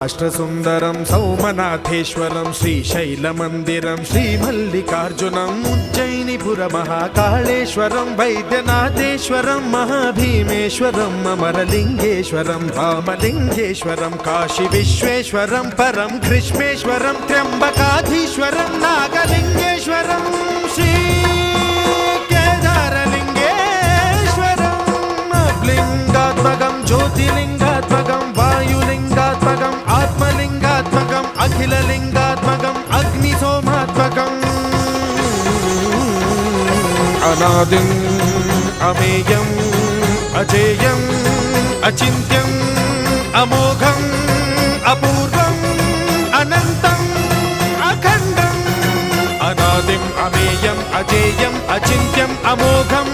అష్టసుందరం సౌమనాథేశ్వరం శ్రీశైలమందిరం శ్రీమల్లికార్జునం ఉజ్జయినిపుర మహాకాళేశ్వరం వైద్యనాథేశ్వరం మహాభీమేశ్వరం అమరలింగేశ్వరం రామలింగేశ్వరం కాశీ విశ్వేశ్వరం పరం కృష్ణేశ్వరం త్ర్యంబకాధీశ్వరం నాగలింగేశ్వరం శ్రీ కేదారలింగేశ్వరం లింగాత్మకం జ్యోతిలింగాత్మకం వాయులింగాత్మకం ఆత్మలింగాత్మకం అఖిలలింగాత్మకం అగ్నిసోమాత్మకం అనాదిం అమేయం అజేయం అచింత్యం అమోఘం అపూర్వం అనంతం అఖండం అనాదిం అమేయం అజేయం అచింత్యం అమోఘం